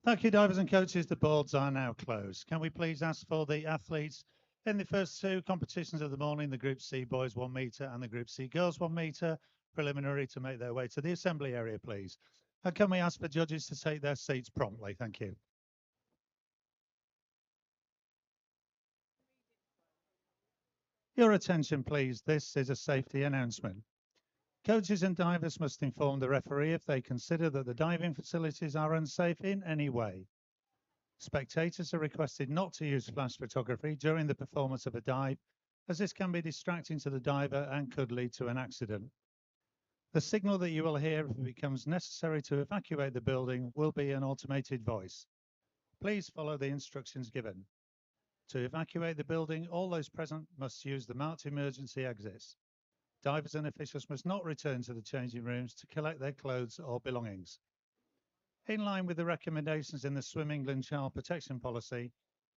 Thank you, divers and coaches. The boards are now closed. Can we please ask for the athletes in the first two competitions of the morning, the Group C boys 1 metre and the Group C girls 1 metre, preliminary to make their way to the assembly area, please? And can we ask for judges to take their seats promptly? Thank you. Your attention, please. This is a safety announcement. Coaches and divers must inform the referee if they consider that the diving facilities are unsafe in any way. Spectators are requested not to use flash photography during the performance of a dive, as this can be distracting to the diver and could lead to an accident. The signal that you will hear if it becomes necessary to evacuate the building will be an automated voice. Please follow the instructions given. To evacuate the building, all those present must use the marked emergency exits. Divers and officials must not return to the changing rooms to collect their clothes or belongings. In line with the recommendations in the Swim England Child Protection Policy,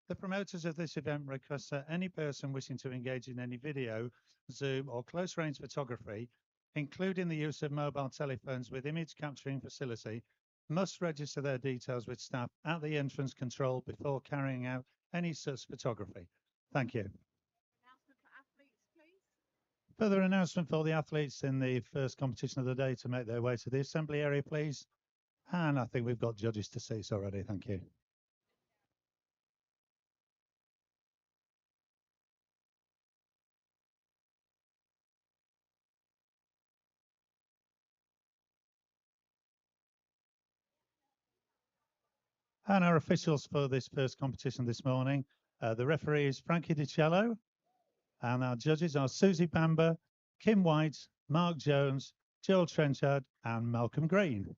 the promoters of this event request that any person wishing to engage in any video, Zoom, or close-range photography, including the use of mobile telephones with image capturing facility, must register their details with staff at the entrance control before carrying out any such photography. Thank you. Announcement for athletes, please. Further announcement for the athletes in the first competition of the day to make their way to the assembly area, please. And I think we've got judges to seats already. Thank you. And our officials for this first competition this morning, the referee is Frankie DiCello, and our judges are Susie Bamber, Kim White, Mark Jones, Joel Trenchard, and Malcolm Green.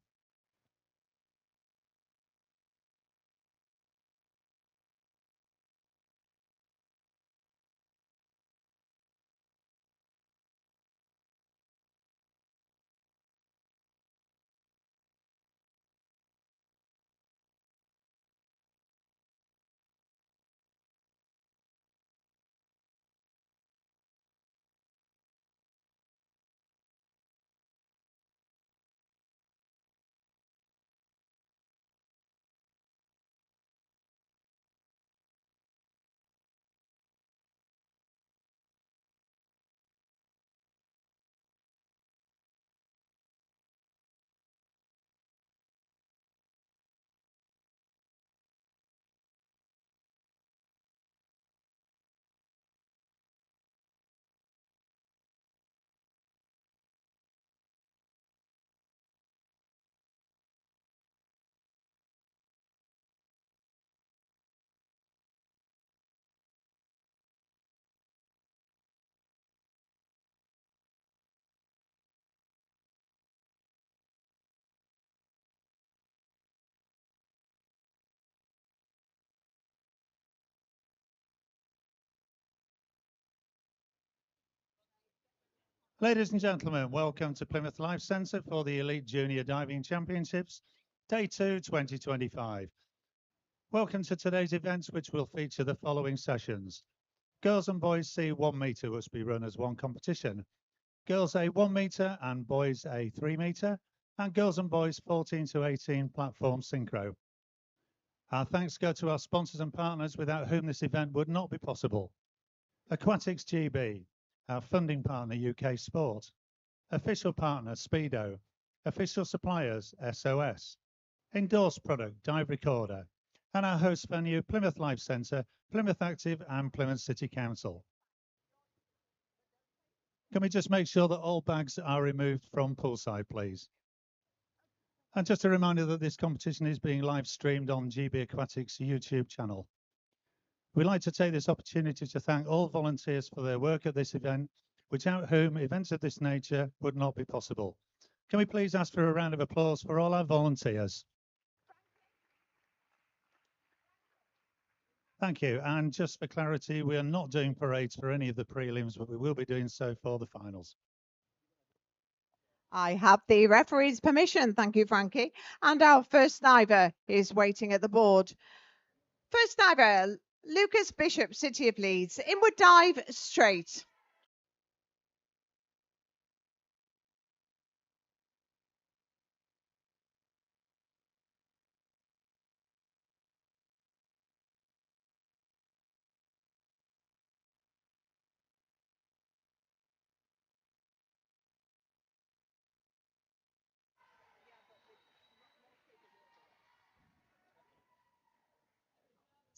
Ladies and gentlemen, welcome to Plymouth Life Centre for the Elite Junior Diving Championships, Day 2, 2025. Welcome to today's events, which will feature the following sessions. Girls and boys C 1 metre must be run as one competition. Girls A 1 metre and boys A 3 metre, and girls and boys 14 to 18 platform synchro. Our thanks go to our sponsors and partners without whom this event would not be possible. Aquatics GB, our funding partner UK Sport, official partner Speedo, official suppliers SOS, endorsed product Dive Recorder, and our host venue Plymouth Life Centre, Plymouth Active and Plymouth City Council. Can we just make sure that all bags are removed from poolside, please? And just a reminder that this competition is being live streamed on GB Aquatics YouTube channel. We'd like to take this opportunity to thank all volunteers for their work at this event, without whom events of this nature would not be possible. Can we please ask for a round of applause for all our volunteers? Thank you. And just for clarity, we are not doing parades for any of the prelims, but we will be doing so for the finals. I have the referee's permission. Thank you, Frankie. And our first diver is waiting at the board. First diver, Lucas Bishop, City of Leeds. Inward dive straight.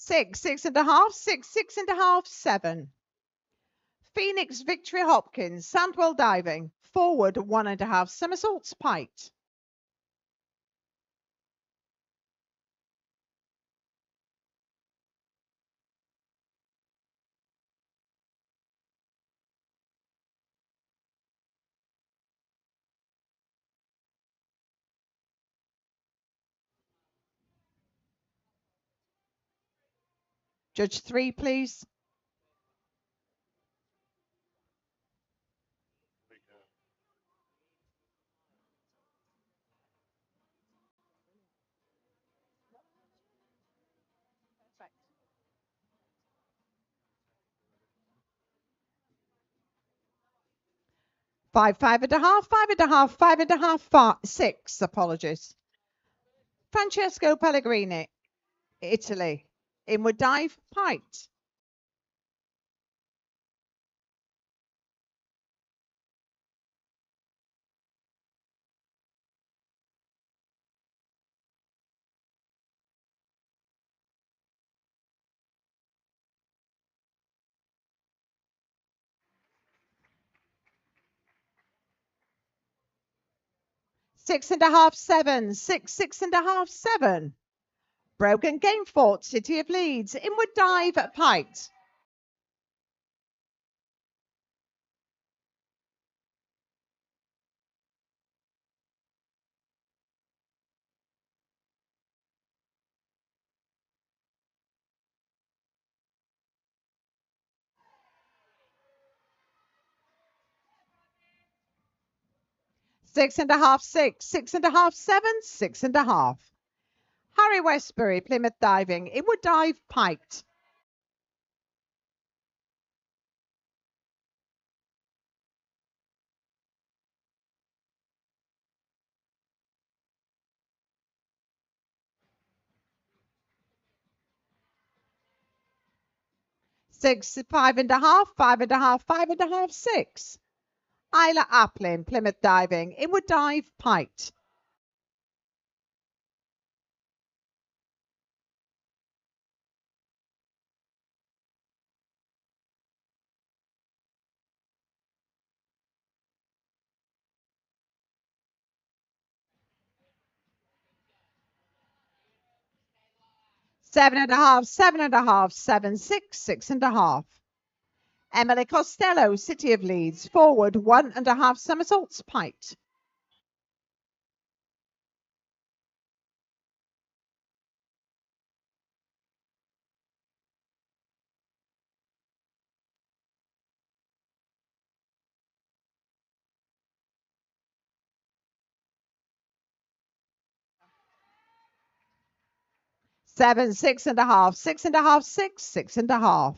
6, 6.5, 6, 6.5, 7. Phoenix Victory Hopkins, Sandwell diving, forward 1.5 somersaults piked. Judge 3, please. Five, 5.5, 5.5, 5.5, 6. Apologies. Francesco Pellegrini, Italy. Inward dive, piked. 6.5, 7. 6, 6.5, 7. Broken Game Fort, City of Leeds. Inward dive, piked. 6.5, 6. 6.5, 7. 6.5. Harry Westbury, Plymouth diving. Inward dive, piked. 6, 5.5, 5.5, 5.5, 6. Isla Applin, Plymouth diving. Inward dive, piked. 7.5, 7.5, 7, 6, 6.5. Emily Costello, City of Leeds. Forward 1.5 somersaults piked. 7, 6.5, 6.5, 6, 6.5.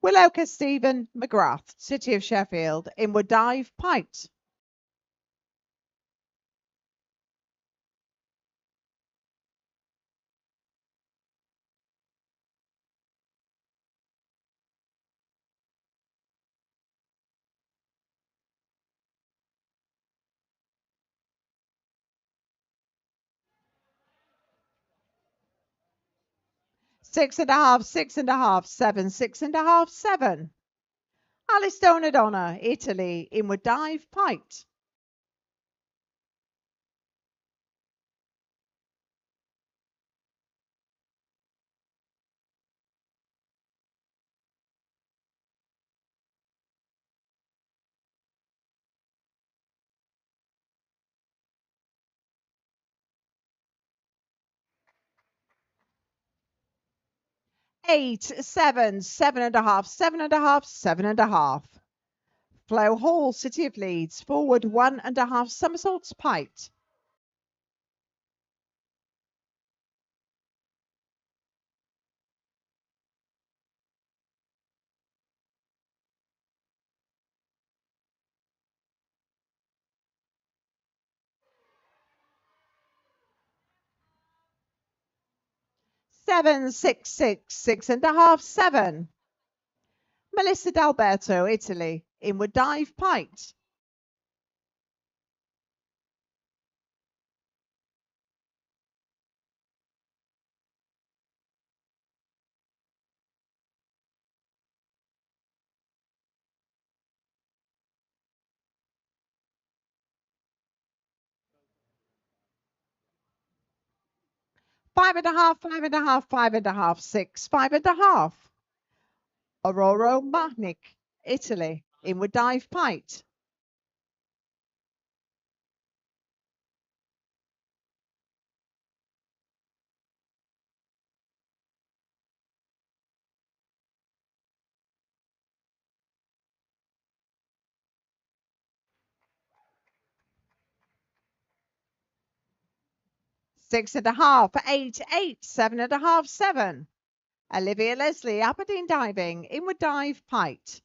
Willowka Stephen McGrath, City of Sheffield. Inward dive, piked. 6.5, 6.5, 7, 6.5, 7. Alice Donadonna, Italy. Inward dive, piked. 8, 7, 7.5, 7.5, 7.5. Flo Hall, City of Leeds. Forward 1.5 somersaults piked. 7, 6, 6, 6.5, 7. Melissa D'Alberto, Italy. Inward dive piked. 5.5, 5.5, 5.5, 6, 5.5. Aurora Mahnik, Italy, inward dive pite. Six and a half, 8, 8, 7.5, 7. Olivia Leslie, Aberdeen diving, inward dive pite.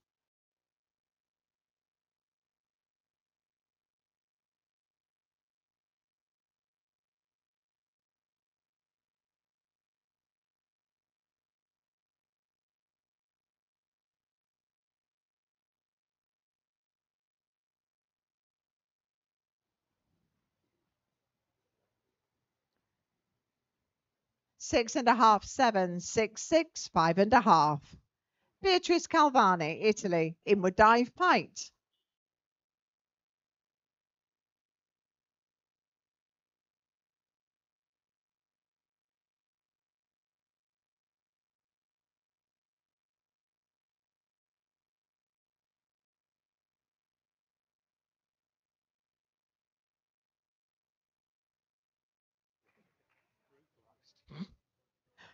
Six and a half, 7, 6, 6, 5.5. Beatrice Calvani, Italy, inward dive pite.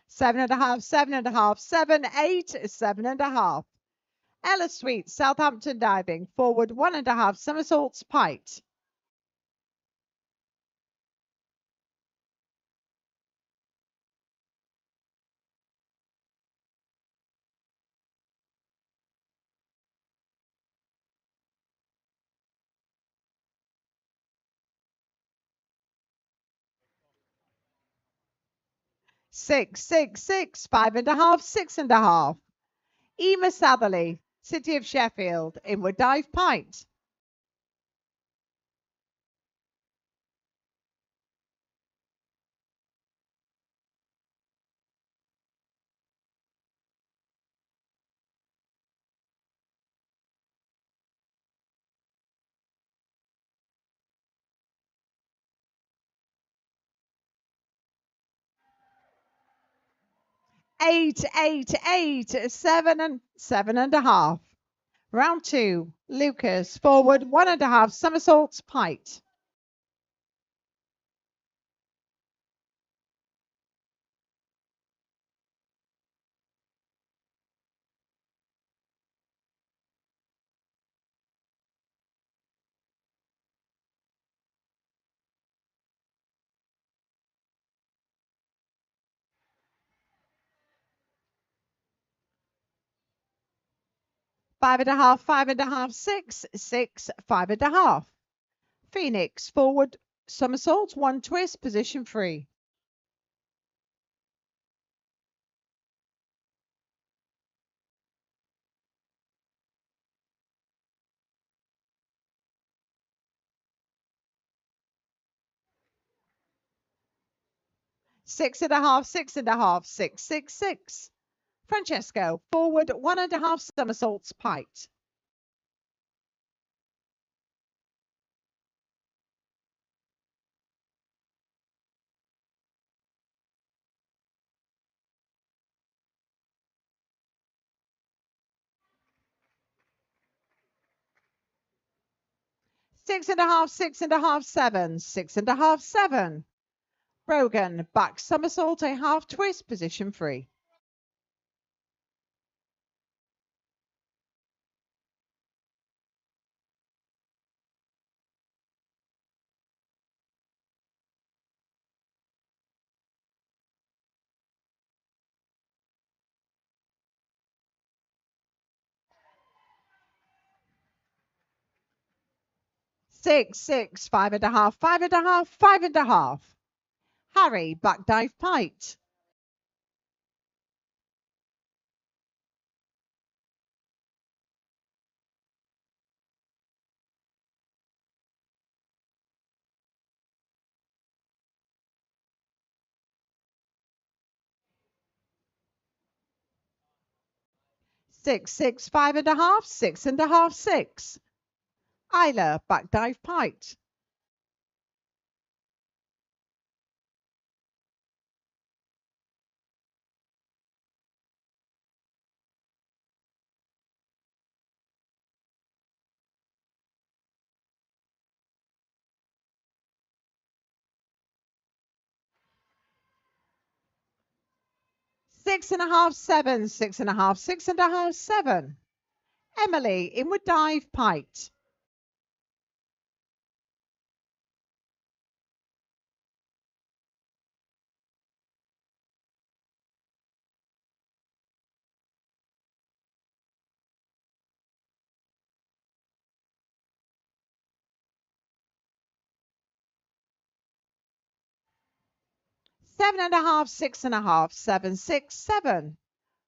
Seven and a half, 7.5, 7, 8, 7.5. Ella Sweet, Southampton diving, forward 1.5 somersaults pite. Six, 6, 6, 5.5, 6.5. Ema Satherley, City of Sheffield, inward dive pite. Eight, 8, 8, 7 and 7.5. Round two, Lucas, forward 1.5 somersaults pite. Five and a half, 5.5, 6, 6, 5.5. Phoenix, forward somersault, one twist, position free. Six and a half, 6.5, 6, 6, 6. Francesco, forward 1.5 somersaults pite. Six and a half, 6.5, 7, 6.5, 7. Brogan, back somersault, a half twist, position free. Six, 6, 5.5, 5.5, 5.5. Harry, back dive pite. Six, 6, 5.5, 6.5, 6. Isla, back dive pite. 6.5, 7, 6.5, 6.5, 7. Emily, inward dive, piked. 7.5, 6.5, 7, 6, 7.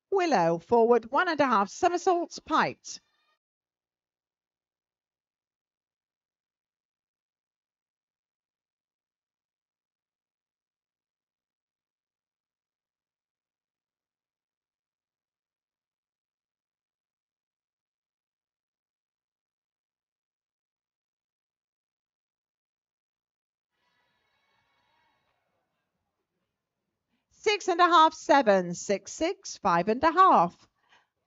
Willow, forward 1.5 somersaults, piked. 6.5, 7, 6, 6, 5.5.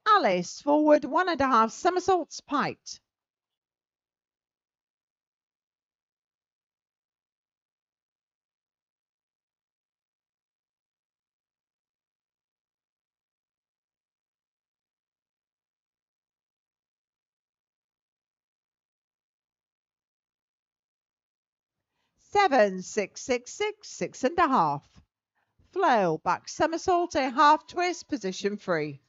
Alice, forward 1.5 somersaults, piked. 7, 6, 6, 6, 6.5. Flow, back somersault, a half twist, position free.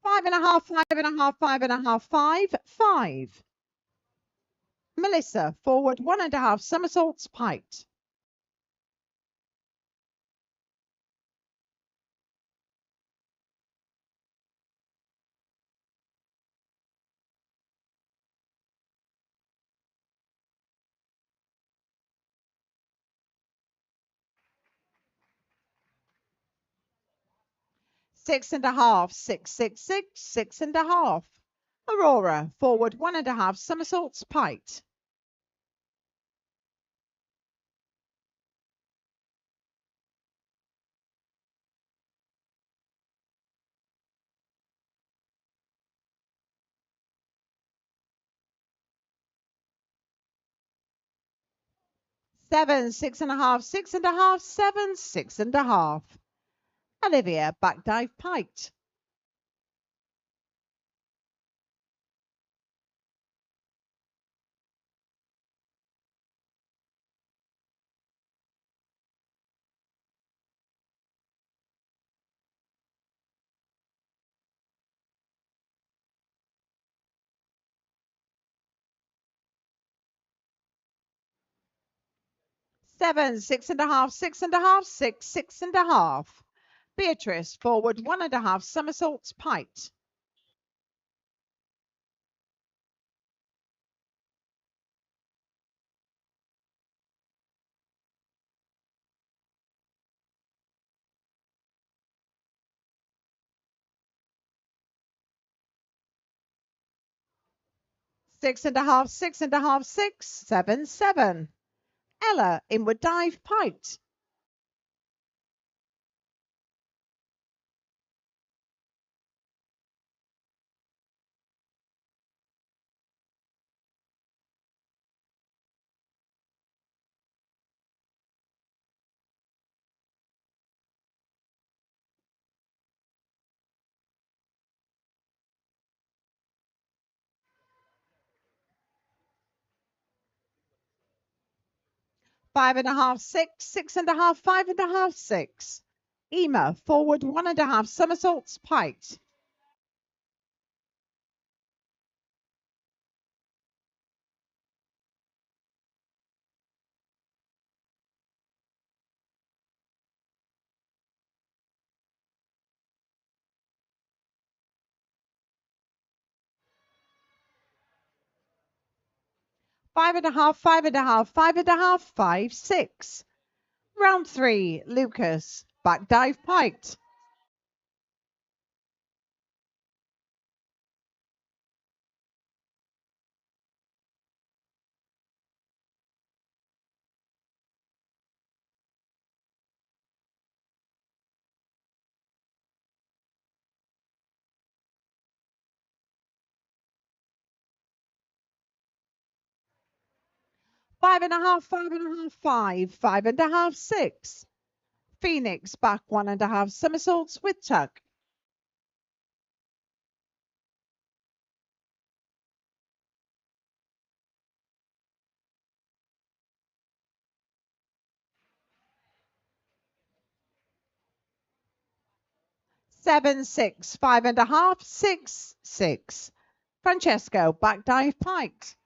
5.5, 5.5, 5.5, 5, 5. Melissa, forward 1.5 somersaults, piked. 6.5, 6, 6, 6, 6.5. Aurora, forward 1.5 somersaults, piked. 7, 6.5, 6.5, 7, 6.5. Olivia, back dive, piked. 7, 6.5, 6.5, 6, 6.5. Beatrice, forward 1.5 somersaults, piked. 6.5, 6.5, 6, 7, 7. Ella, inward dive, piked. 5.5, 6, 6.5, 5.5, 6. Ema, forward 1.5 somersaults, piked. 5.5, 5.5, 5.5, 5, 6. Round 3, Lucas, back dive, piked. 5.5, 5.5, 5, 5.5, 6. Phoenix back 1.5 somersaults with tuck. 7, 6, 5.5, 6, 6. Francesco back dive piked.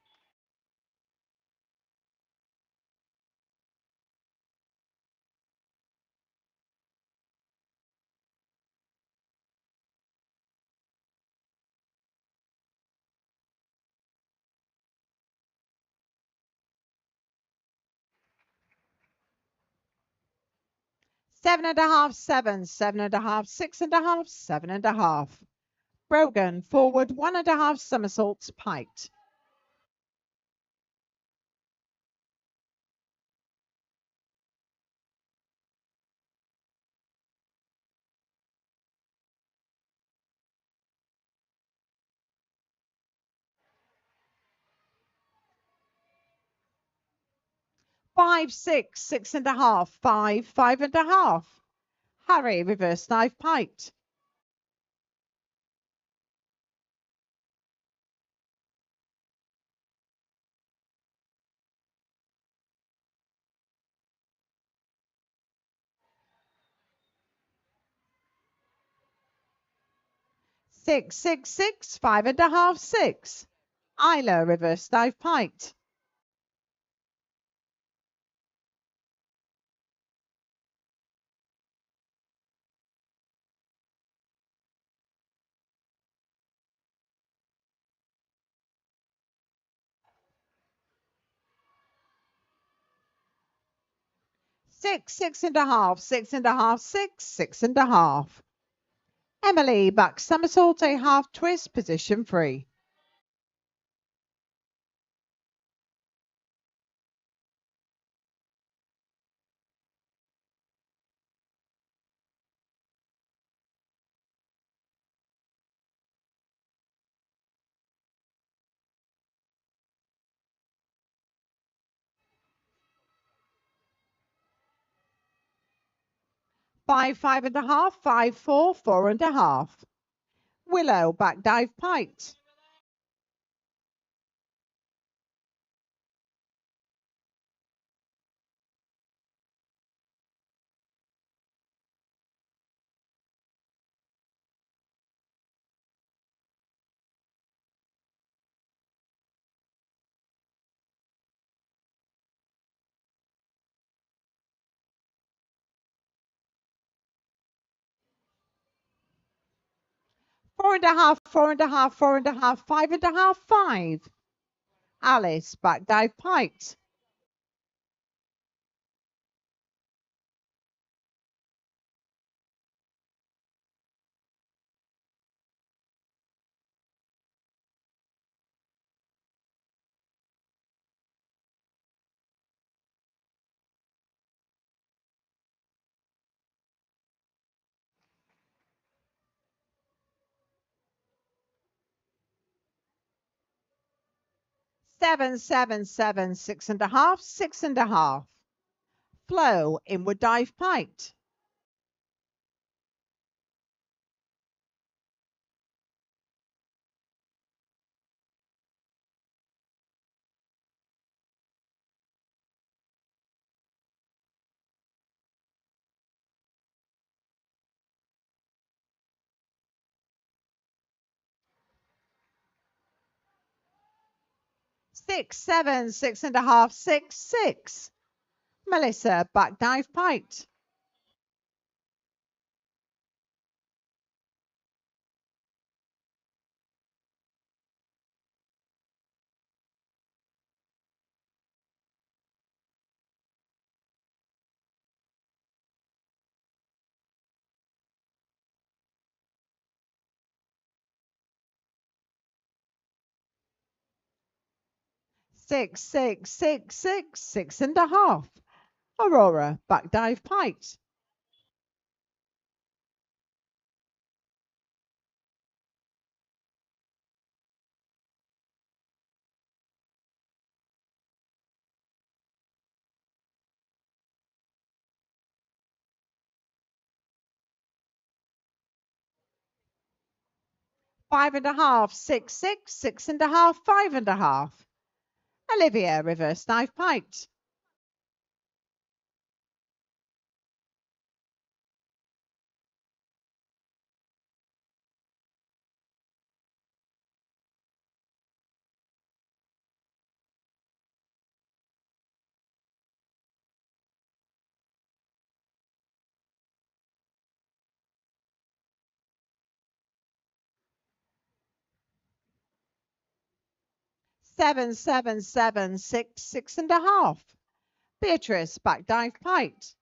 7.5, 7, 7.5, 6.5, 7.5. Brogan forward 1.5 somersaults piked. 5, 6, 6.5, 5, 5.5. Harry reverse dive piked. 6, 6, 6, 5.5, 6. Isla reverse dive piked. 6, 6.5, 6.5, 6, 6.5. Emily back somersault a half twist position free. 5, 5.5, 5, 4, 4.5. Willow back dive piked. 4.5, 4.5, 4.5, 5.5, 5. Alice back dive piked. 7, 7, 7, 6.5, 6.5. Flow inward dive piked. 6, 7, 6.5, 6, 6. Melissa back dive piked. 6, 6, 6, 6, 6.5. Aurora back dive piked. 5.5, 6, 6, 6.5, 5.5. Olivia, reverse dive piked. 7, 7, 7, 6, 6.5. Beatrice, back dive piked.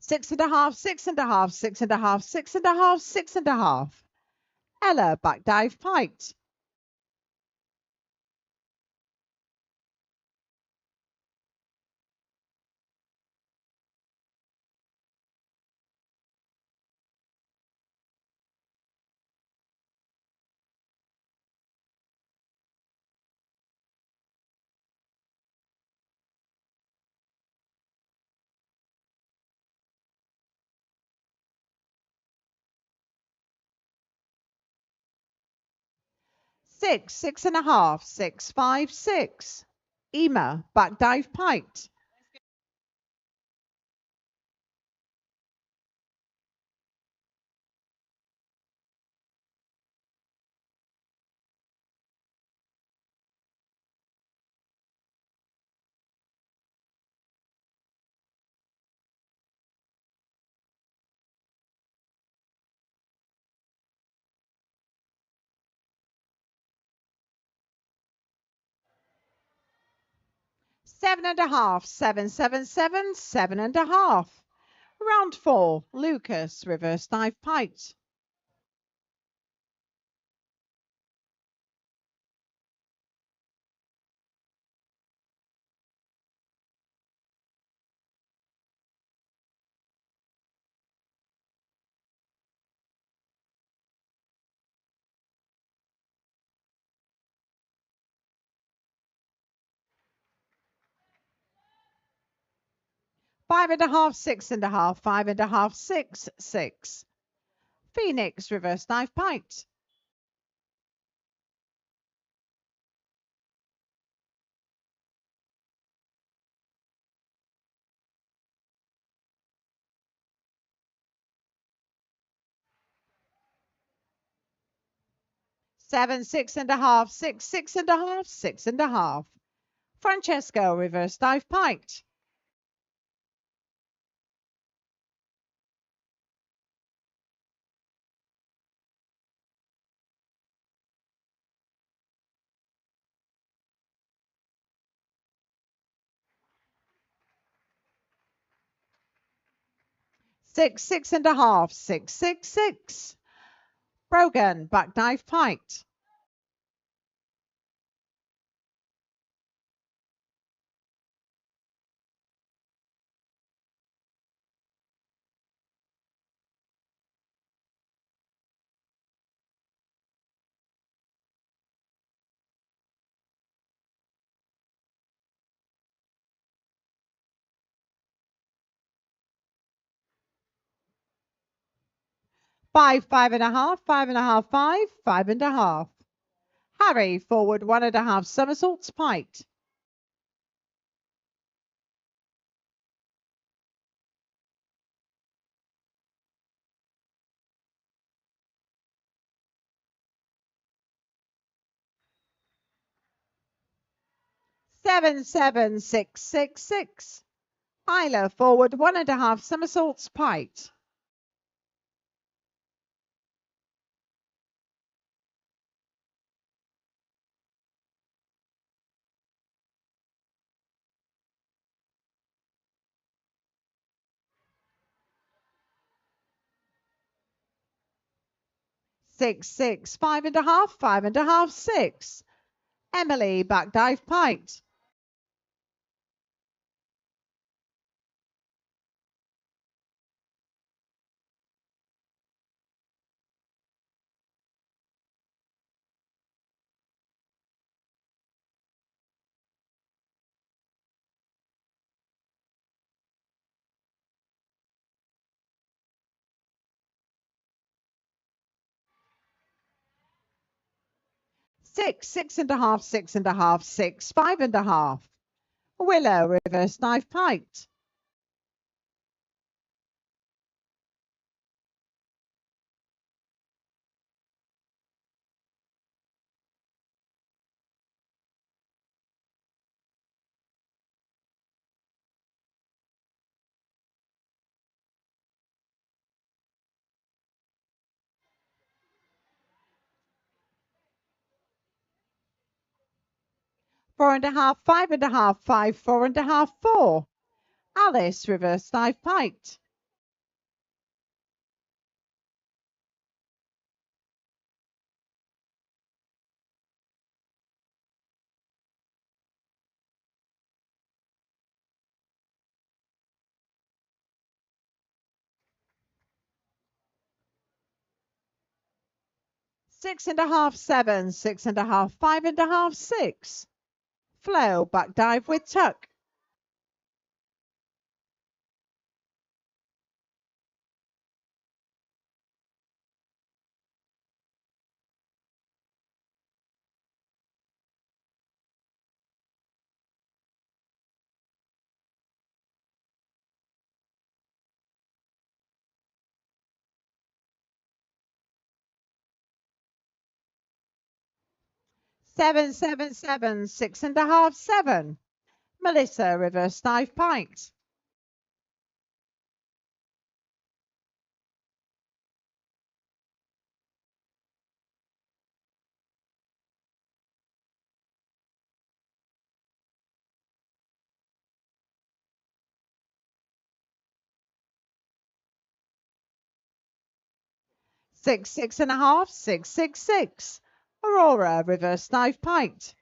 6.5, 6.5, 6.5, 6.5, 6.5. Ella, back dive piked. 6, 6.5, 6, 5, 6. Ema, back dive piked. 7.5, 7, 7, 7, 7.5. Round 4, Lucas, reverse dive piked. 5.5, 6.5, 5.5, 6, 6. Phoenix, reverse dive piked. 7, 6.5, 6, 6.5, 6.5. Francesco, reverse dive piked. 6, 6.5, 6, 6, 6. Brogan, back dive piked. 5, 5.5, 5.5, 5, 5.5. Harry, forward 1.5 somersaults piked. 7, 7, 6, 6, 6. Isla, forward 1.5 somersaults piked. 6, 6, 5.5, 5.5, 6. Emily, back dive piked. 6, 6.5, 6.5, 6, 5.5. Willow, reverse dive piked. 4.5, 5.5, 5, 4.5, 4. Alice, reverse dive piked. 6.5, 7, 6.5, 5.5, 6. Flow, back dive with tuck. 7, 7, 7, 6.5, 7. Melissa, reverse dive piked. 6, 6.5, 6, 6, 6. Aurora, reverse dive piked.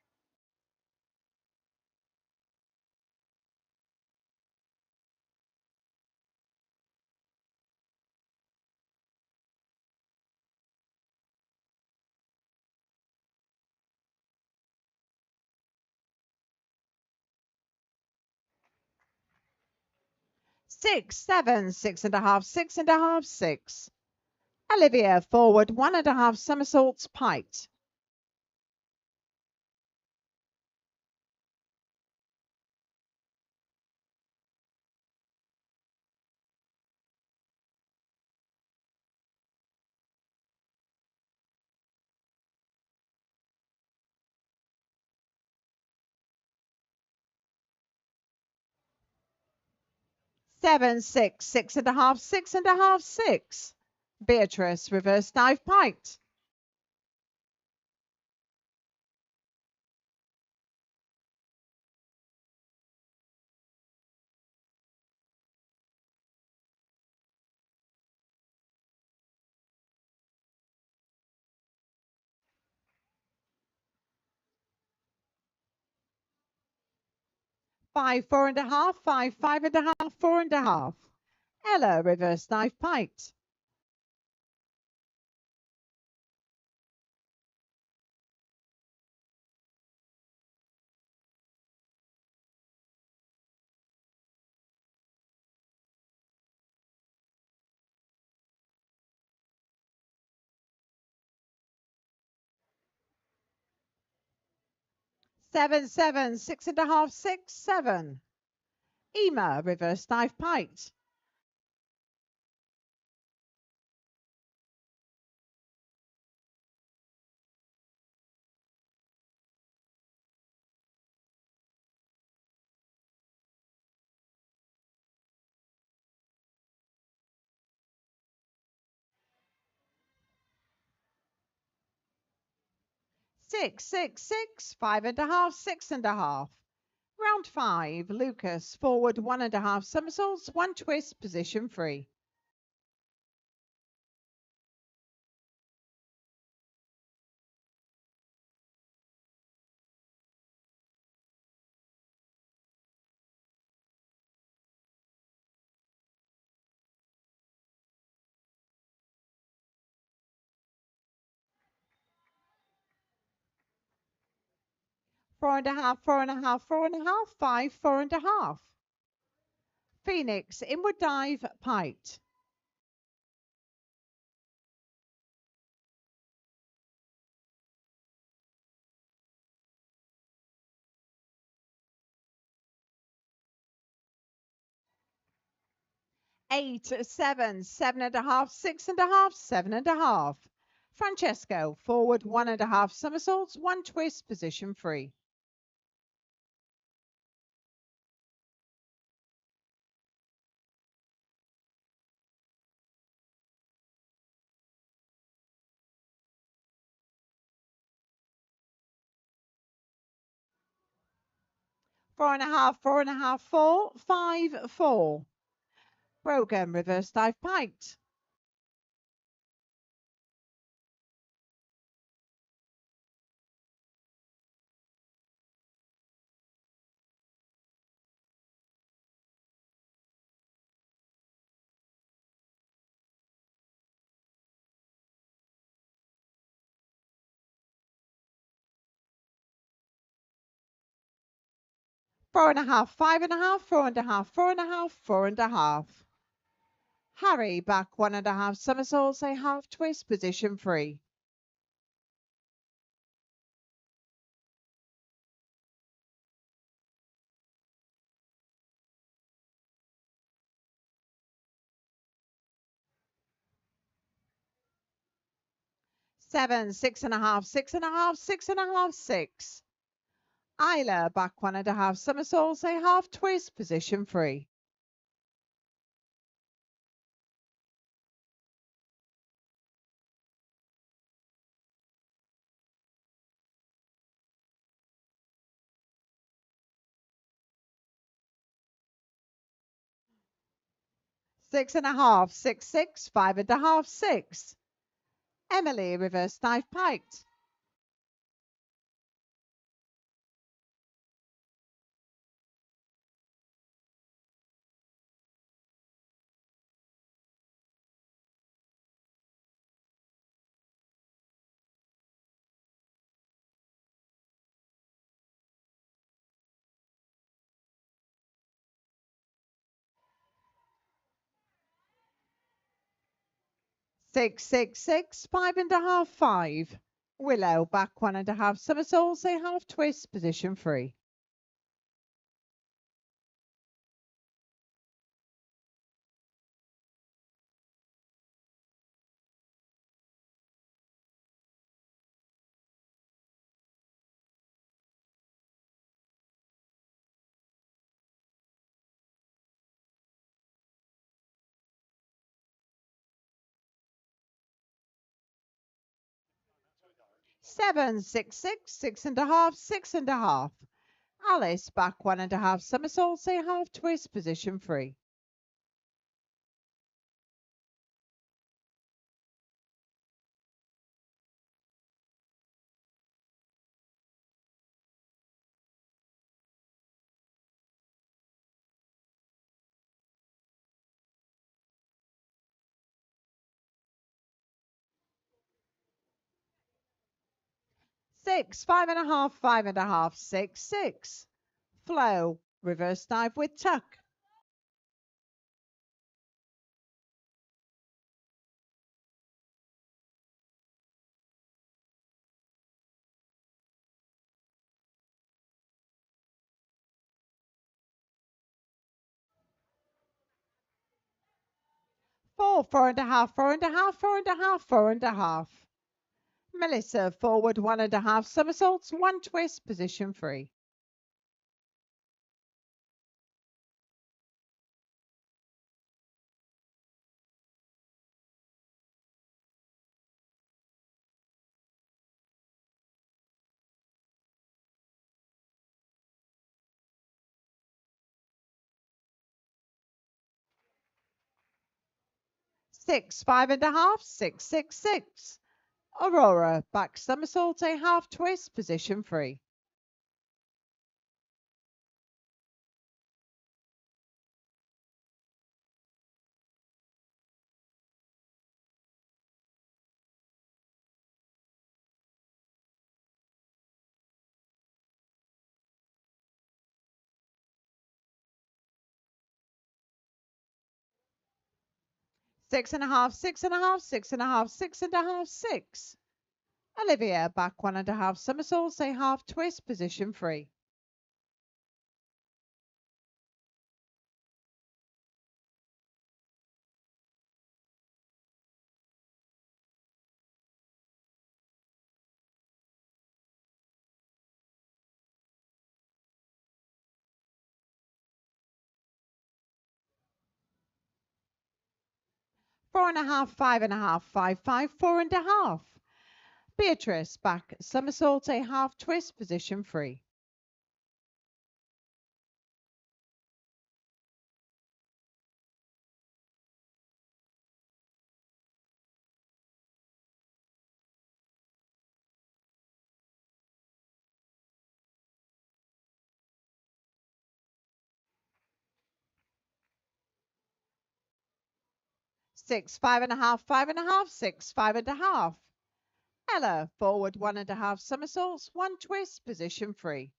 6, 7, 6.5, 6.5, 6. Olivia, forward 1.5 somersaults piked. 7, 6, 6.5, 6.5, 6. Beatrice, reverse dive piked. 5, 4.5, 5, 5.5, 4.5. Ella, reverse dive piked. 7, 7, 6.5, 6, 7. Ema, reverse dive piked. 6, 6, 6, 5.5, 6.5. Round 5, Lucas, forward 1.5 somersaults, 1 twist, position free. 4.5, 4.5, 4.5, 5, 4.5. Phoenix, inward dive, piked. 8, 7, 7.5, 6.5, 7.5. Francesco, forward 1.5 somersaults, 1 twist, position free. Four and a half, 4.5, 4, 5, 4. Brogan, reverse dive piked. Four and a half, 5.5, 4.5, 4.5, 4.5. Harry, back 1.5 somersaults, a half twist, position free. Seven, 6.5, 6.5, 6.5, 6. Isla, back 1.5 somersaults, a half twist, position free. Six and a half, 6, 6, 5.5, 6. Emily, reverse dive piked. Six, 6, 6, 5.5, 5. Willow, back 1.5 somersaults, a half twist, position free. Seven, 6, 6, 6.5, 6.5. Alice, back 1.5 somersaults, a half twist, position free. Six, 5.5, 5.5, 6, 6. Flow, reverse dive with tuck. Four, 4.5, 4.5, 4.5, 4.5. Melissa, forward 1.5 somersaults, 1 twist, position free. Six, 5.5, 6, 6, 6. Aurora, back somersault, a half twist, position free. Six and a half, 6.5, 6.5, 6.5, 6. Olivia, back 1.5 somersaults, a half twist, position free. 4.5, 5.5, 5, 5, 4.5. Beatrice, back somersault, a half twist, position 3. Six, 5.5, 5.5, 6, 5.5. Ella, forward 1.5 somersaults, 1 twist, position 3.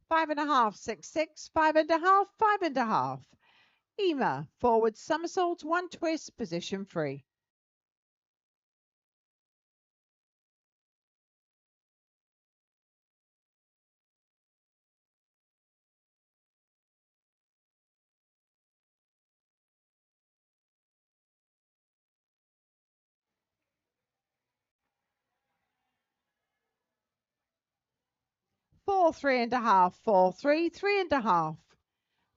Five and a half, 6, 6, 5.5, 5.5. Ema, forward somersault, 1 twist, position 3. Four, 3.5, 4, 3, 3.5.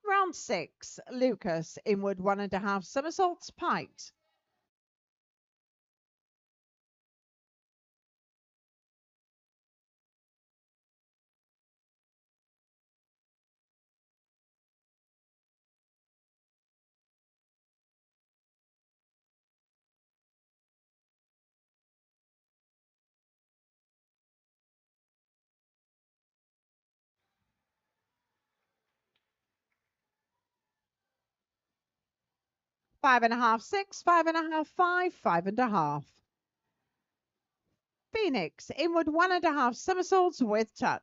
Round 6, Lucas, inward 1.5 somersaults, pike. Five and a half, 6, 5.5, 5, 5.5. Phoenix, inward 1.5 somersaults with tuck.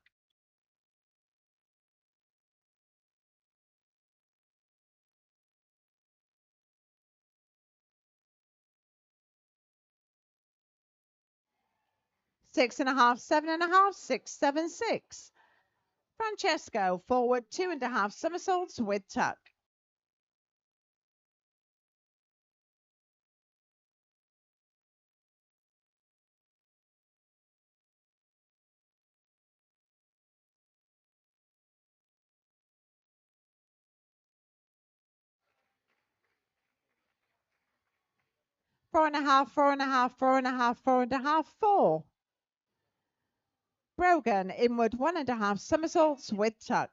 Six and a half, 7.5, 6, 7, 6. Francesco, forward 2.5 somersaults with tuck. Four and a half, 4.5, 4.5, 4.5, 4. Brogan, inward 1.5 somersaults with tuck.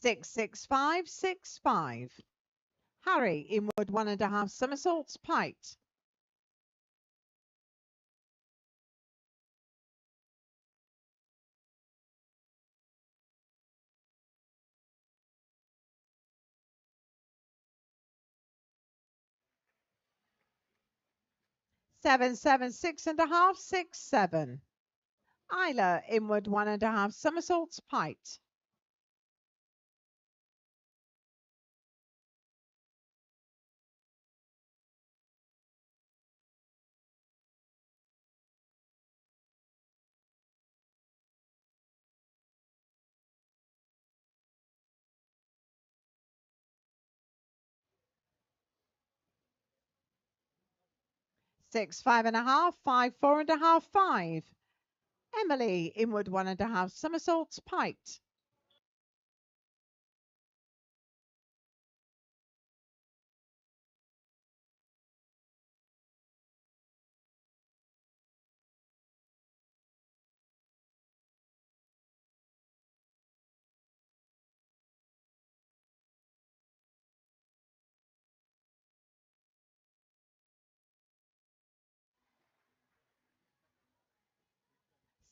Six, 6, 5, 6, 5. Harry, inward 1.5 somersaults, pike. Seven, 7, 6.5, 6, 7. Isla, inward 1.5 somersaults, pike. Six, 5.5, 5, 4.5, 5. Emily, inward 1.5 somersaults, pike.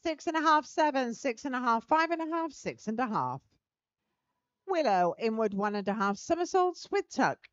Six and a half, 7, 6.5, 5.5, 6.5. Willow, inward 1.5 somersaults with tuck.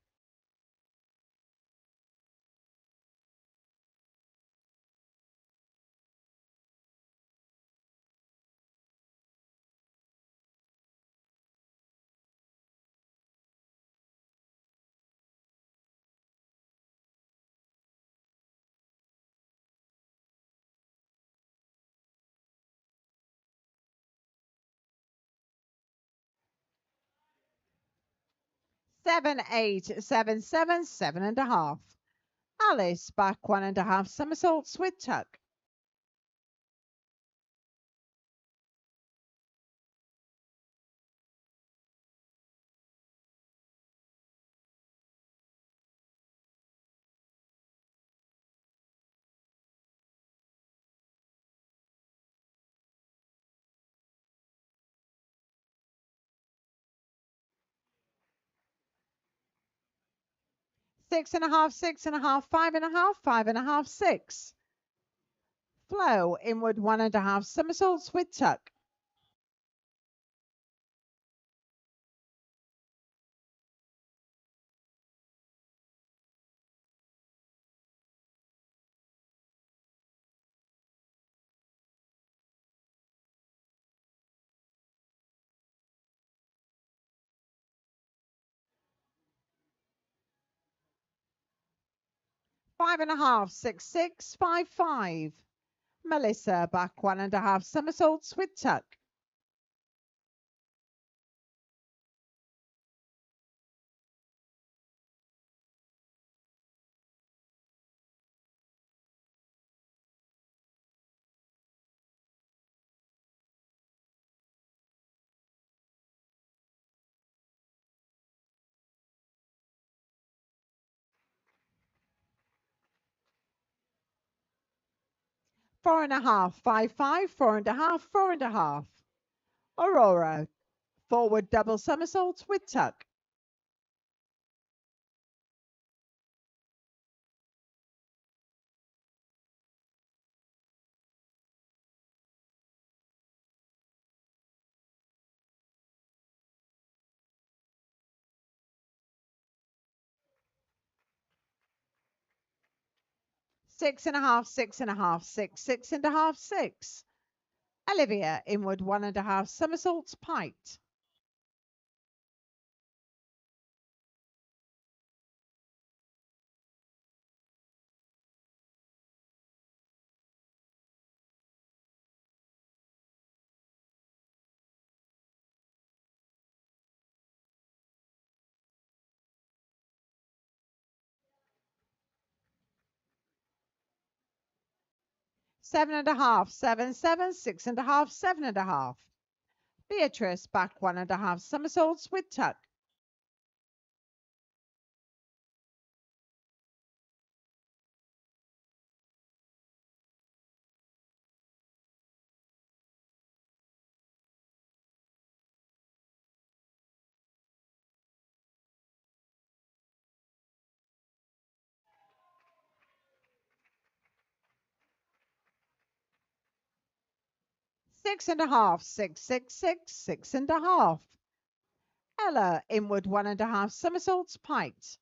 7, 8, 7, 7, 7.5. Alice back 1.5 somersaults with tuck. 6.5, 6.5, 5.5, 5.5, 6. Flow inward 1.5 somersaults with tuck. 5.5, 6, 6, 5, 5. Melissa back 1.5 somersaults with tuck. 4.5, 5, 5, 4.5, 4.5. Aurora forward double somersaults with tuck. 6.5, 6.5, 6, 6.5, 6. Olivia inward 1.5 somersaults piked. 7.5, 7, 7, 6.5, 7.5. Beatrice back 1.5 somersaults with tuck. 6.5, 6, 6, 6, 6.5. Ella inward 1.5 somersaults piked.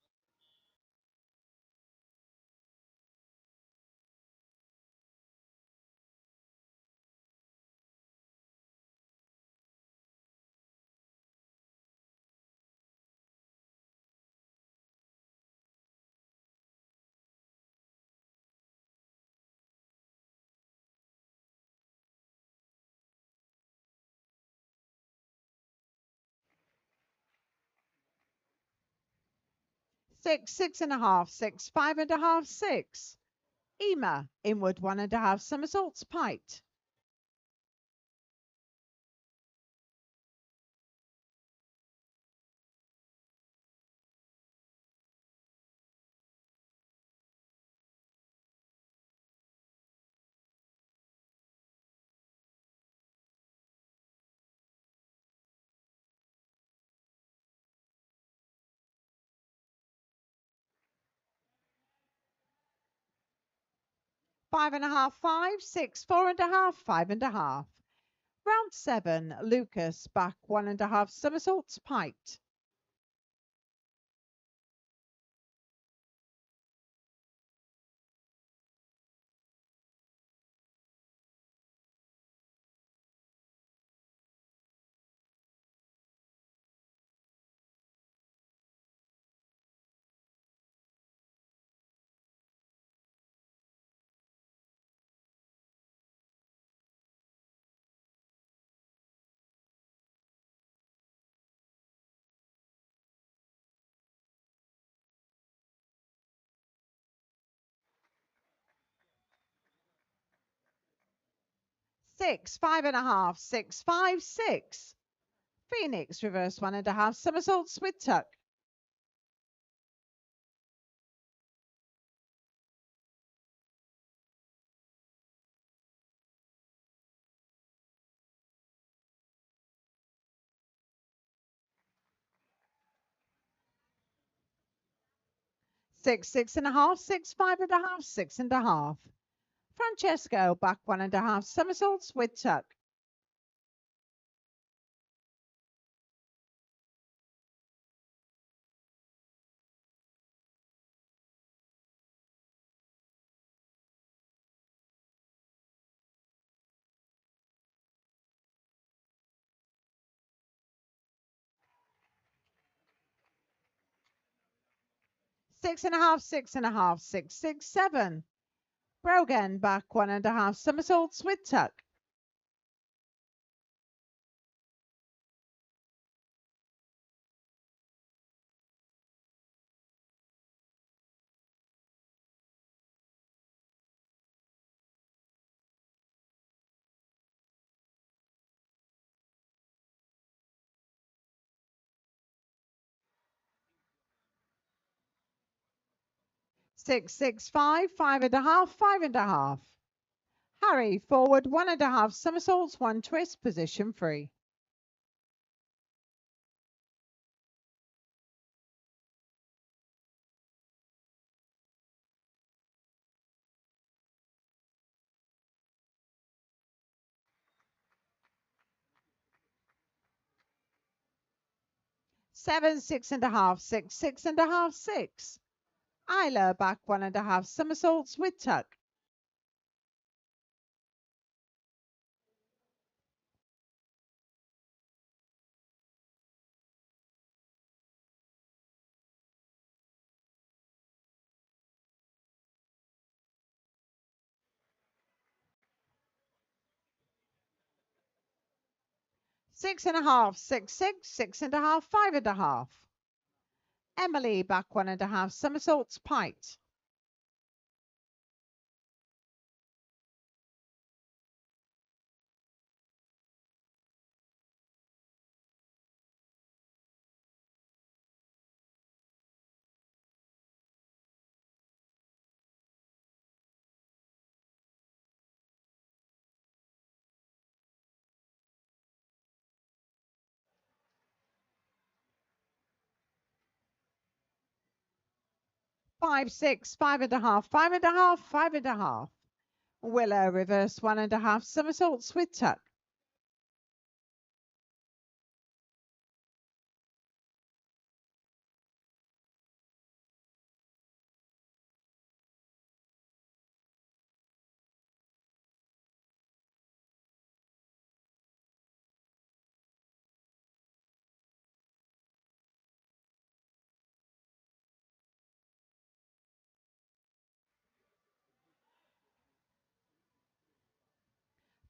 6, 6.5, 6, 5.5, 6. Ema inward 1.5 somersaults piked. Five and a half, 5, 6, 4.5, 5.5. Round 7, Lucas back 1.5 somersaults piked. 6, 5.5, 6, 5, 6. Phoenix, reverse 1.5 somersaults with tuck. 6, 6.5, 6, 5.5, 6.5. Francesco, back 1.5 somersaults with tuck. 6.5, 6.5, 6, 6, 7. Brogan, back 1.5 somersaults with tuck. 6, 6, 5, 5.5, 5.5. Harry, forward 1.5 somersaults, 1 twist, position 3. 7, 6.5, 6, 6.5, 6. Isla, back 1.5 somersaults with tuck. 6.5, 6, 6, 6.5, 5.5. Emily, back 1.5 somersaults, piked. 5, 6, 5.5, 5.5, 5.5. Willow, reverse 1.5 somersaults with tuck.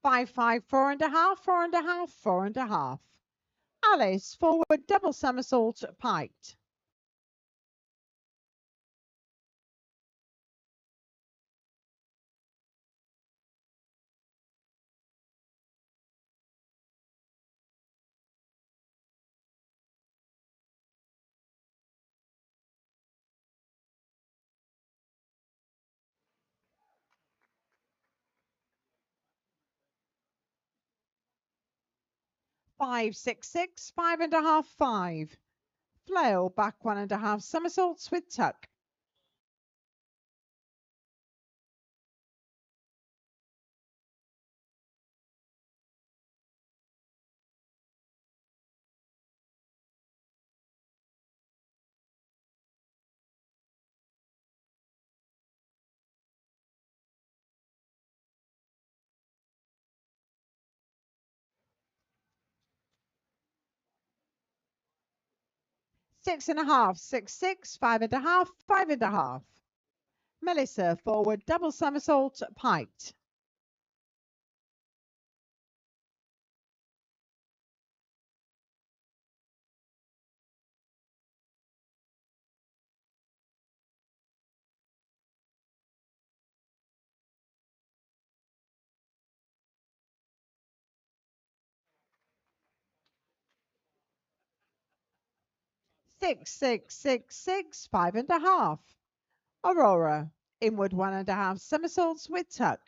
5, 5, 4.5, 4.5, 4.5. Alice, forward double somersault, piked. 5, 6, 6, 5.5, 5. Flail, back 1.5 somersaults with tuck. Six and a half, 6, 6, 5.5, 5.5. Melissa, forward double somersault, piked. 6, 6, 6, 6, 5.5. Aurora, inward 1.5 somersaults with tuck.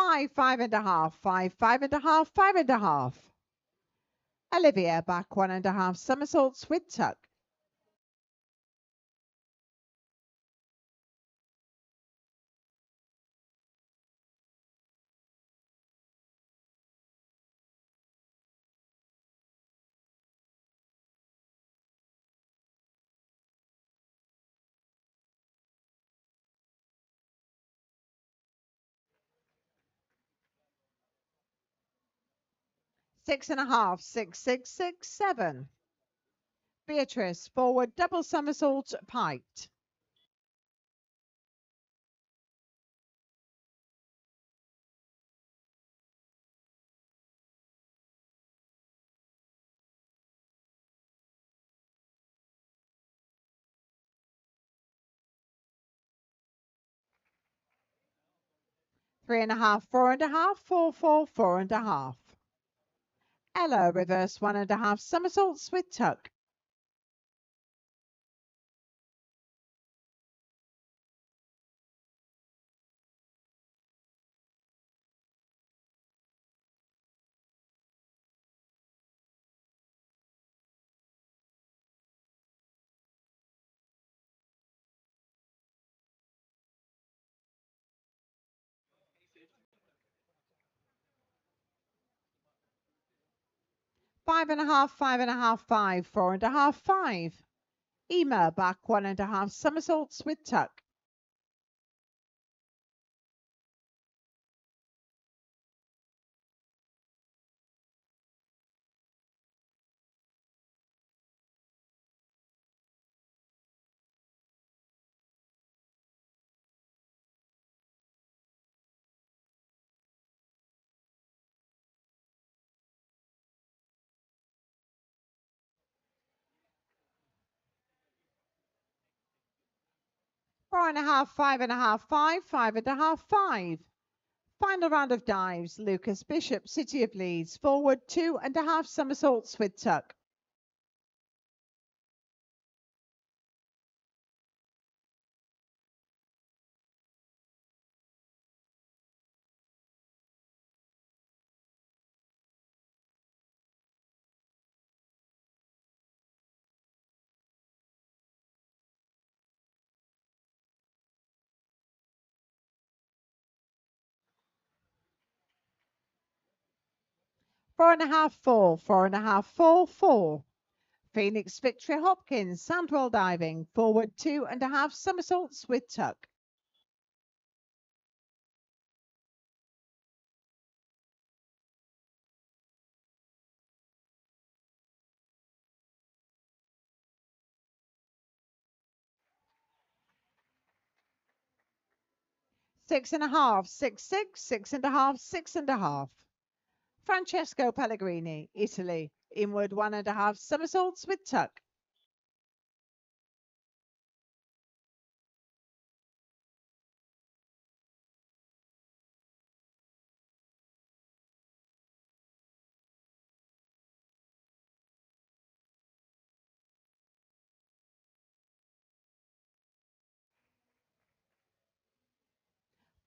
5, 5.5, 5, 5.5, 5.5. Olivia, back 1.5 somersaults with tuck. 6.5, 6, 6, 6, 7. Beatrice, forward double somersault piked. 3.5, 4.5, 4, 4, 4.5. Ella, reverse 1.5 somersaults with tuck. 5.5, 5.5, 5, 4.5, 5. Ema, back 1.5 somersaults with tuck. 4.5, 5.5, 5, 5.5, 5. Final round of dives. Lucas Bishop, City of Leeds, forward 2.5 somersaults with tuck. 4.5, 4, 4.5, 4, 4. Phoenix Victoria Hopkins, Sandwell diving, forward 2.5 somersaults with tuck. 6.5, 6, 6, 6.5, 6.5. Francesco Pellegrini, Italy, inward 1.5 somersaults with tuck.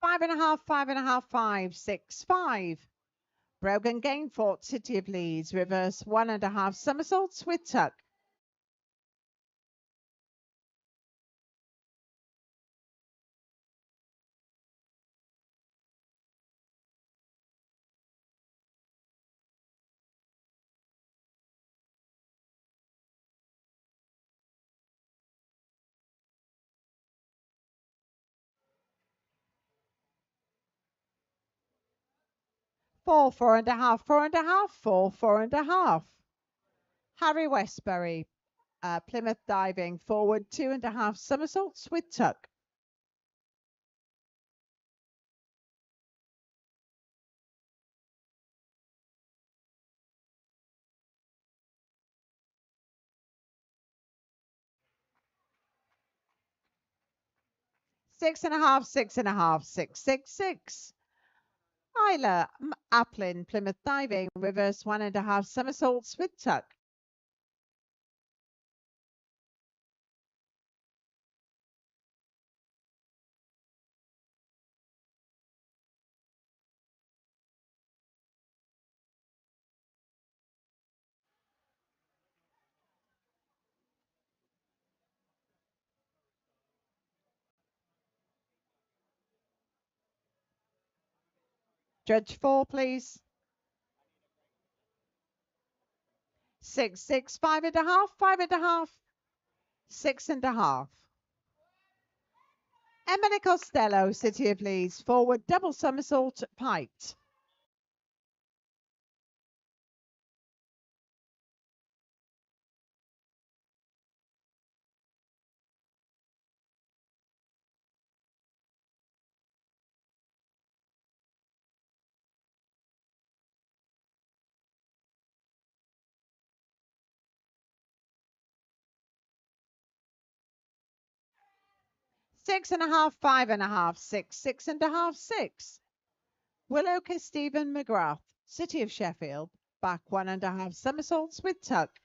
5.5, 5.5, 5, 6, 5. Brogan Gainfort, City of Leeds, reverse 1.5 somersaults with tuck. 4, 4.5, 4.5, 4, 4.5. Harry Westbury, Plymouth diving, forward 2.5 somersaults with tuck. 6.5, 6.5, 666. Isla Applin, Plymouth Diving, reverse 1.5 somersaults with tuck. Judge 4, please. 6, 6, 5.5, 5.5, 6.5. Emily Costello, City of Leeds, forward double somersault, piked. Six and a half, 5.5, 6, 6.5, 6. Willowke Stephen McGrath, City of Sheffield, back 1.5 somersaults with tuck.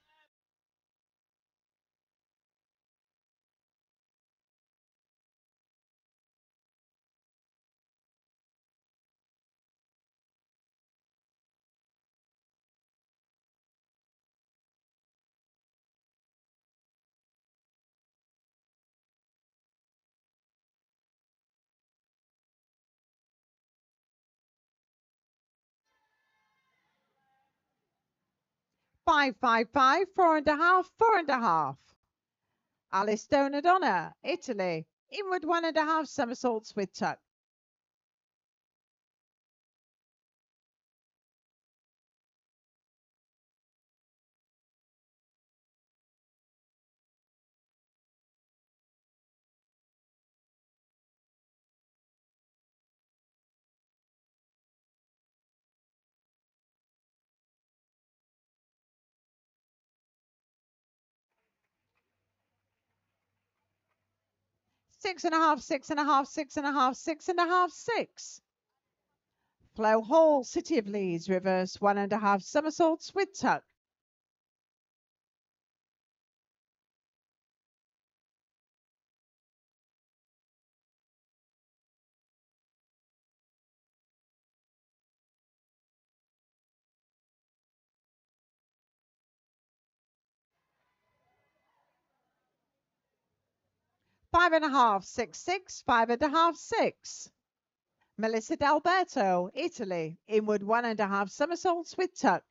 Five, 5, 5, 4.5, 4.5. Alice Donadonna, Italy, inward 1.5 somersaults with tuck. 6.5, 6.5, 6.5, 6.5, 6. Flo Hall, City of Leeds, reverse 1.5 somersaults with tuck. 5.5, 6, 6, 5.5, 6. Melissa D'Alberto, Italy, inward 1.5 somersaults with tuck.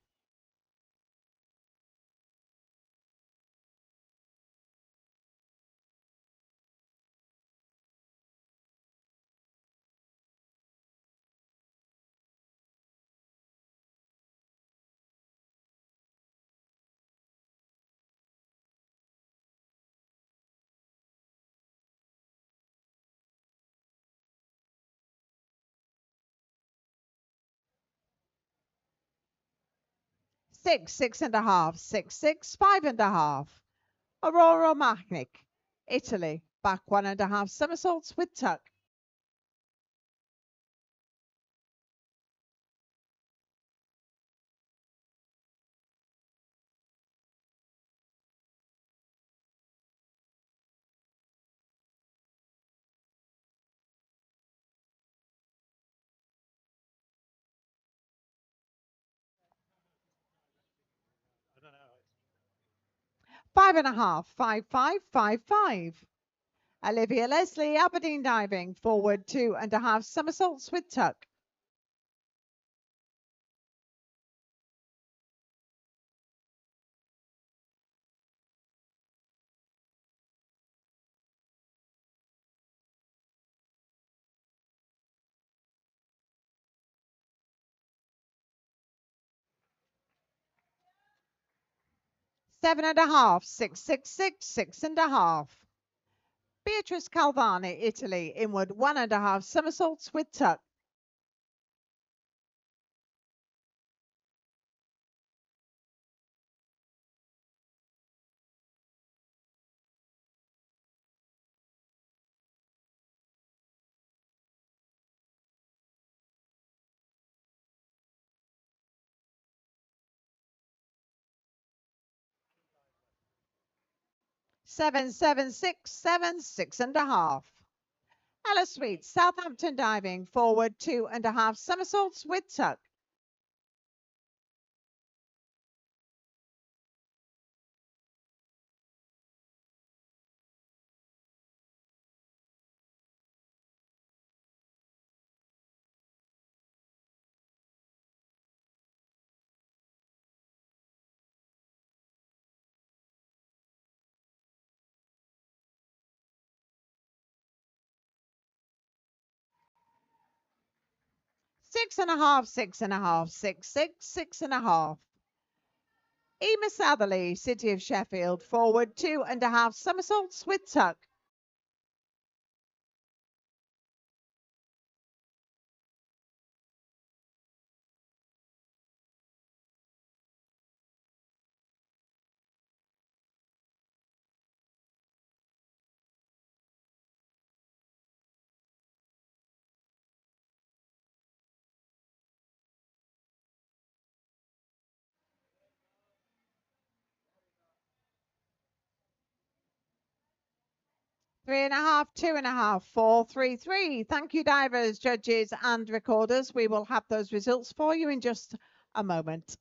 6, 6.5, 6, 6, 5.5. Aurora Machnik, Italy, back 1.5 somersaults with tuck. 5.5, 5, 5, 5, 5. Olivia Leslie, Aberdeen Diving, forward 2.5 somersaults with tuck. 7.5, 6, 6, 6, 6.5. Beatrice Calvani, Italy, inward 1.5 somersaults with tuck. 6.5. Ella Sweet, Southampton Diving, forward 2.5 somersaults with tuck. 6.5, 6.5, 6.5. Ema Satherley, City of Sheffield, forward 2.5 somersaults with tuck. 3.5, 2.5, 4.33. Thank you, divers, judges, and recorders. We will have those results for you in just a moment.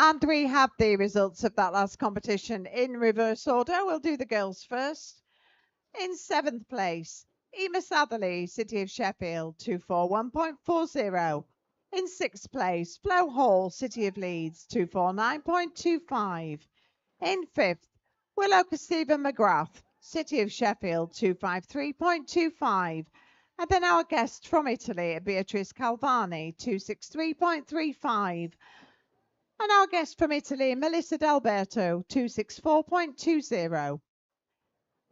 And we have the results of that last competition in reverse order. We'll do the girls first. In 7th place, Ema Satherley, City of Sheffield, 241.40. In 6th place, Flo Hall, City of Leeds, 249.25. In 5th, Willow Cassiva McGrath, City of Sheffield, 253.25. And then our guest from Italy, Beatrice Calvani, 263.35. And our guest from Italy, Melissa D'Alberto, 264.20.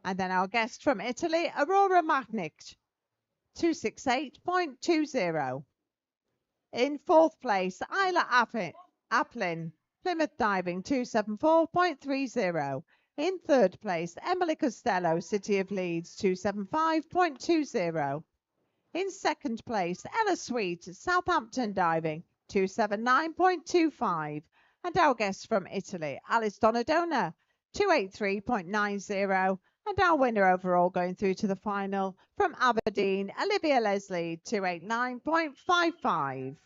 And then our guest from Italy, Aurora Magnic, 268.20. In 4th place, Isla Applin, Plymouth Diving, 274.30. In third place, Emily Costello, City of Leeds, 275.20. In second place, Ella Sweet, Southampton Diving, 279.25. And our guest from Italy, Alice Donadona, 283.90. And our winner overall going through to the final from Aberdeen, Olivia Leslie, 289.55.